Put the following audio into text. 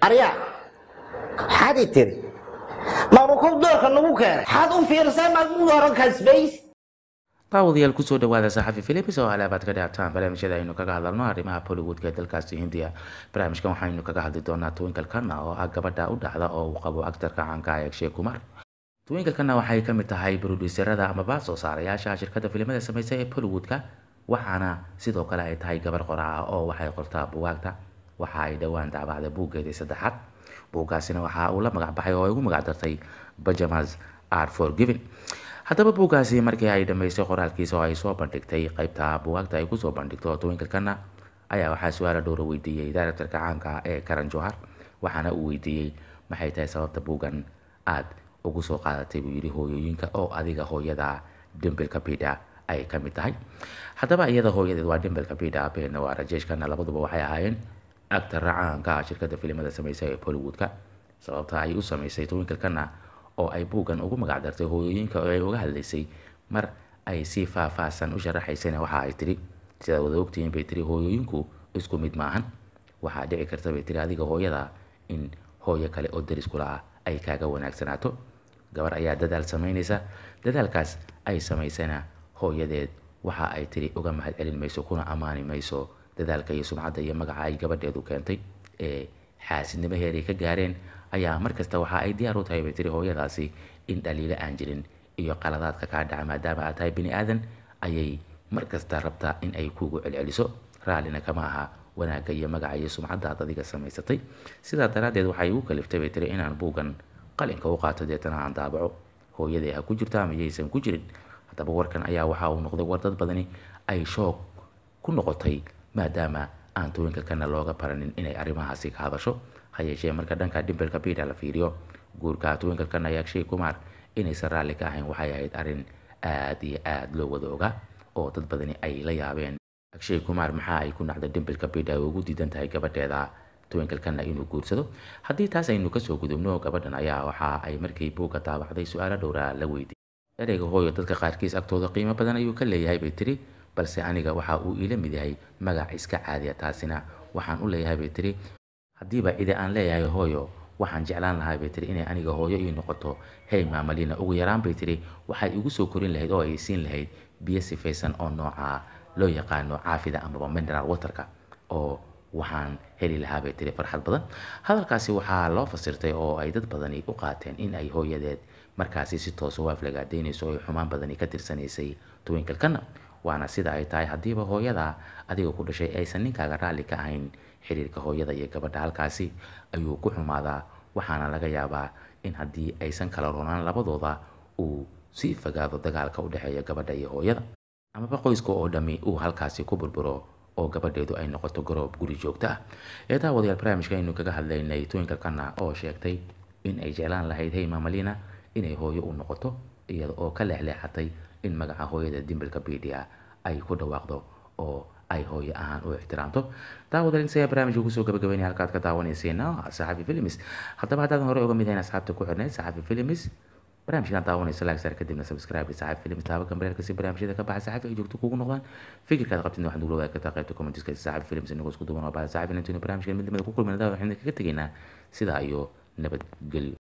أريا حادي تري ما بكون دورك النبوك حاد في رسالة ما بكون دورك سبيس daawadayaal kusoo dhawaada saxafi Philips oo alaabaad ka dhaaftaan barnaamijyada aynu kaga hadalno arrimaha Bollywoodka dalkaasi Hindiya. Barnaamijkan waxaynu kaga hadli doonaa Twinkle Khanna oo ah gabadha u dhacda oo uu qabo aktarka caanka ah Akshay Kumar. Twinkle Khanna waxay ka mid tahay producerada ama soo saarayaasha shirkadda filimada sameysay ee Bollywoodka, waxaana sidoo kale ay tahay gabar qoraa oo waxay qortaa buugaagta. Waxa ay dhawaan daabacday buuggeedii saddexaad. Buuggaasina waxa uu la magac baxay oo ay ugu magac dartay Pajamas Are Forgiven. haddaba buuggaasi markii ay dhamaysay qoraalkiisa oo ay soo bandhigtay qaybta buugaagta ay kusoo bandhigto Twinkle Khanna ayaa waxaa su'aalo dhowr weydiiyey directorka caanka ah ee Karan Johar, waxaana uu weydiiyey maxay tahay sababta buuggan aad ugu soo qaadatay buu yidhi hooyooyinka oo adiga hooyada Dimple Kapoor ay ka mid tahay. haddaba iyada hooyadeed waa Dimple Kapoor, aabaheedna waa Rajesh Khanna, labaduba waxay ahaayeen actor caanka ah shirkadda filimada sameysay ee Bollywoodka. sababta ay u sameysay Twinkle Khanna oo ay buuggan ugu magac dartay hooyooyinka oo ay uga hadlaysay mar ay si faahfaahsan u sharaxaysayna waxa ay tiri sida wada ogtihiin bay tiri hooyooyinku isku mid maahan. waxaa dhici karta bay tiri adiga hooyada in hooyo kale oo deris kula ah ay kaaga wanaagsanaato. gabar ayaa dadaal samaynaysa, dadaalkaas ay samaysana hooyadeed waxa ay tiri uga mahadcelin mayso kuna ammaani mayso dadaalka iyo sumcadda iyo magaca ay gabadheedu keentay ee xaasidnimo heeray ka gaareen ayaa markasta waxa ay diyaar u tahay bay tiri hooyadaasi in dhaliilo aan jirin iyo qaladaadka kaa dhaca maadaama aad tahay bini aadan ayay markasta rabtaa in ay kugu celceliso, raallina kama aha wanaagga iyo magaca iyo sumcadda aad adiga samaysatay. sidaa daraaddeed waxay igu kaliftay bay tiri inaan buuggan qalinka u qaato deetana aan daabaco. hooyadii ha ku jirta ama yaysan ku jirin. haddaba warkan ayaa waxa uu noqday war dad badani ay shoog ku noqotay maadaama aan Twinkle Khanna looga baranin inay arrimahaasi ka hadasho. ha yeeshee marka dhanka Dimple Kapoor la fiiriyo, guurka Twinkle Khanna iyo Akshay Kumar inaysan raalli ka ahayn waxay ahayd arrin aad iyo aad loo wada ogaa oo dad badani ay la yaabeen. Akshay Kumar maxaa ay ku nacday Dimple Kapoor ay ugu diidan tahay gabadheeda Twinkle Khanna inuu guursado? haddii taas aynu kasoo gudubno, gabadhan ayaa waxa ay markii buugga daabacday su'aalo dhowra la weydiiyey. ereyga hooyo dadka qaarkiis agtooda qiimo badan ayuu ka leeyahay bay tiri, balse aniga waxa uu ila mid yahay magac iska caadiya. taasina waxaan u leeyahay bay tiri haddiiba cidi aan leeyahay hooyo waxaan jeclaan lahaa bay tiri inay aniga hooyo ii noqoto. hey maamalina, ugu yaraan bay tiri waxay igu soo korin lahayd oo ay siin lahayd biyo sifaysan oo nooca loo yaqaano caafida amaba mineral waterka, oo waxaan heli lahaa bay tiri farxad badan. hadalkaasi waxaa loo fasirtay oo ay dad badani u qaateen in ay hooyadeed markaasi si toos u aflagaadeynayso oo ay xumaan badani ka tirsanaysay Twinkle Khanna. waana sida ay tahay haddiiba hooyada adiga ku dhashay aysan ninkaaga raalli ka ahayn xiriirka hooyada iyo gabadha halkaasi ayuu ku xumaadaa, waxaana laga yaabaa in haddii aysan kala roonaan labadooda uu sii fogaado dagaalka u dhexeeya gabadha iyo hooyada, amaba qoyska oo dhammi uu halkaasi ku burburo oo gabadheedu ay noqoto garoob guri joogto ah. daawadayaal barnaamijka aynu kaga hadlaynay Twinkle Khanna oo sheegtay in ay jeclaan lahayd hey maamalina inay hooyo u noqoto, iyada oo ka leexleexatay in magaca hooyada Dimple Kapoor ay ku dhawaaqdo oo ay hooyo ahaan u ixtiraamto. daawadayaal inta barnaamijka kusoo gabagabeynay halkaad ka daawanayseena Saxafi Films. haddaba haddaadan hore uga mid ahayn asxaabta ku xirneyd Saxafi Films, barnaamijkan daawanaysa like sar kadibna subscribe Saxafi Films taaba gambarka si barnaamijyada ka baxa Saxafi ay joogto kugu noqdaan. fikirkaad qabtid waxaad ugu wadaagi kartaa qaybta comments-ka Saxafi Films inagoo isku duuban oo baa Saxafi intuu barnaamijkan mid ku kulmana waxaan kaga tegaynaa sidaa iyo nabadgelyo.